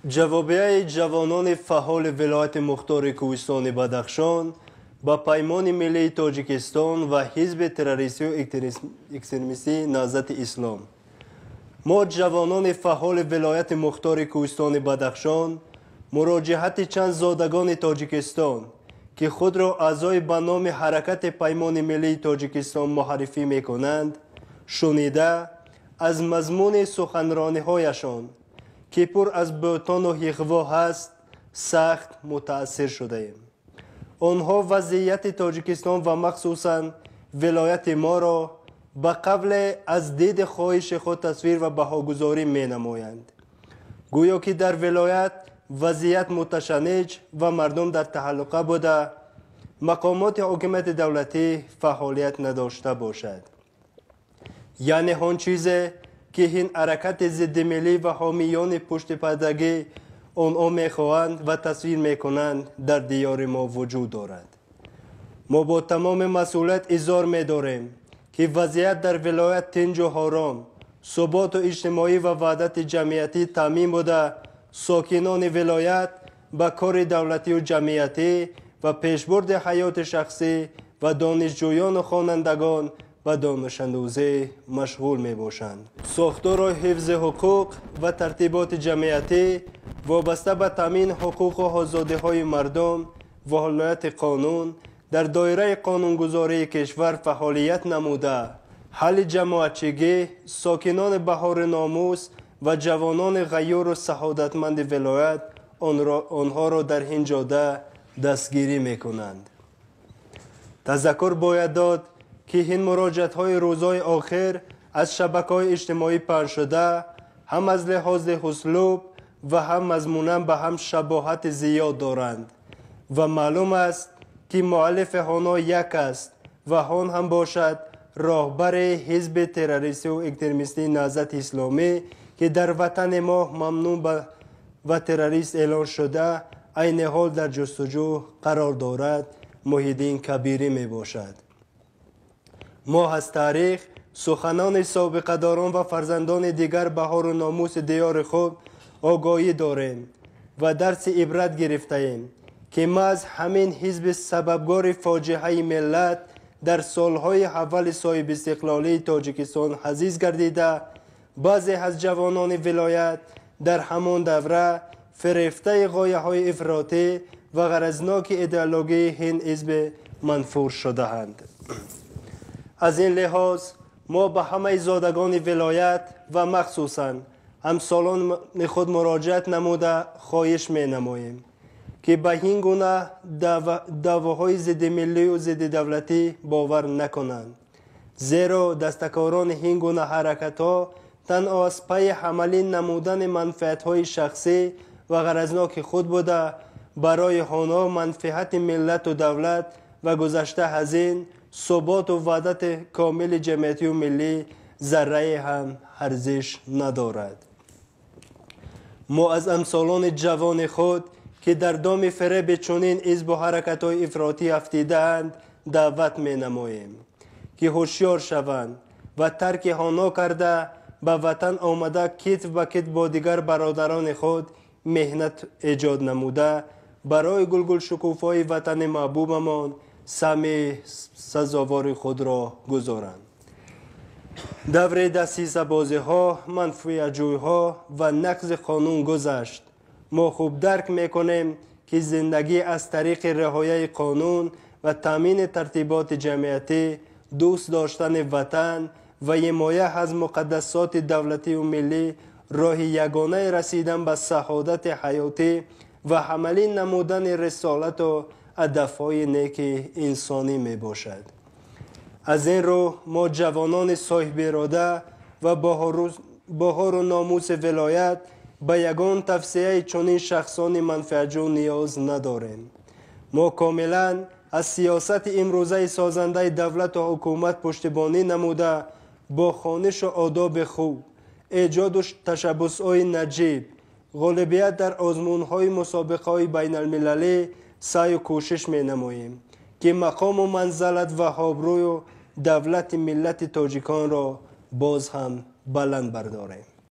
جوابیه جوانان فعال ولایت مختار کوهستان بدخشان با پیمان ملی تاجیکستان و حزب تروریستی و اکستریمیستی نهضت اسلام. ما جوانان فعال ولایت مختار کوهستان بدخشان مراجعت چند زادگان تاجیکستان که خود را اعضای به نام حرکت پیمان ملی تاجیکستان معرفی می‌کنند شنیده از مضمون سخنرانی‌هایشان که پر از بهتان و اغوا هست سخت متأثر شده ایم. آنها وضعیت تاجیکستان و مخصوصاً ولایت ما را به قبل از دید خواهش خود تصویر و بهاگذاری می نمایند. گویا که در ولایت وضعیت متشنج و مردم در تهلکه بوده مقامات حکومت دولتی فعالیت نداشته باشد. یعنی آن چیزی که این حرکت ضد ملی و حامیان پشت پردگی آنها میخواهند و تصویر میکنند در دیار ما وجود دارد. ما با تمام مسئولیت اظهار می‌داریم که وضعیت در ولایت تنج و آرام، ثبات و اجتماعی و وحدت جمعیتی تامین بوده ساکنان ولایت به کار دولتی و جمعیتی و پیشبرد حیات شخصی و دانشجویان و خوانندگان و دانش‌اندوزی مشغول می باشند. ساختار و حفظ حقوق و ترتیبات جمعیتی وابسته به تامین حقوق و آزادی‌های مردم و حاکمیت قانون در دایره قانونگذاری کشور فعالیت نموده حل جماعتچگی ساکنان بهار ناموس و جوانان غیور و سعادتمند ولایت آنها را در این جاده دستگیری می کنند. تذکر باید داد که این مراجعت‌های روزهای آخر از شبکه‌های اجتماعی پخش شده هم از لحاظ اسلوب و هم مضمونا به هم شباهت زیاد دارند و معلوم است که مؤلف آنها یک است و آن هم باشد راهبر حزب تروریستی و اکستریمیستی نهضت اسلامی که در وطن ما ممنوع و تروریست اعلان شده عین حال در جستجو قرار دارد محی الدین کبیری می باشد. ما از تاریخ سخنان سابقه داران و فرزندان دیگر بهار و ناموس دیار خود آگاهی داریم و درس عبرت گرفته ایم که ما از همین حزب سببگار فاجعه ملت در سالهای اول صاحب استقلالی تاجیکستان حزیز گردیده بعضی از جوانان ولایت در همان دوره فریفته غایه های افراطی و غرضناک ایدئولوژی این حزب منفور شده اند. از این لحاظ ما به همه زادگان ولایت و مخصوصاً همسالان خود مراجعت نموده خواهش می نماییم که به این گونه دعواهای ضد ملی و ضد دولتی باور نکنند، زیرا دستکاران این گونه حرکت‌ها تنها از پی عملی نمودن منفعت‌های شخصی و غرضناک خود بوده برای آنها منفعت ملت و دولت و گذشته از این ثبات و وحدت کامل جمعیتی و ملی ذره هم ارزش ندارد. ما از امثالان جوان خود که در دام فریب چنین حزب و حرکت‌های افراطی افتیده‌اند دعوت می‌نماییم که هوشیار شوند و ترک آنها کرده به وطن آمده کتف به کتف با دیگر برادران خود مهنت ایجاد نموده برای گلگل شکوفای وطن محبوبمان سهم سزاوار خود را گذارند. دور دسیسه بازی ها، منفعت جویی ها و نقض قانون گذشت. ما خوب درک میکنیم که زندگی از طریق رعایت قانون و تامین ترتیبات جمعیتی، دوست داشتن وطن و حمایت از مقدسات دولتی و ملی راه یگانه رسیدن به سعادت حیاتی و عملی نمودن رسالت و هدف‌های نیک انسانی می باشد. از این رو ما جوانان صاحب اراده و بهار و ناموس ولایت به یگان توصیه چنین شخصان منفعت‌جو نیاز نداریم. ما کاملا از سیاست امروزه سازنده دولت و حکومت پشتیبانی نموده با خوانش و آداب خوب، ایجاد و تشبس‌های نجیب، غالبیت در آزمون‌های مسابقه‌های بین المللی سعی و کوشش می نماییم که مقام و منزلت و آبروی و دولت ملت تاجیکان را باز هم بلند برداریم.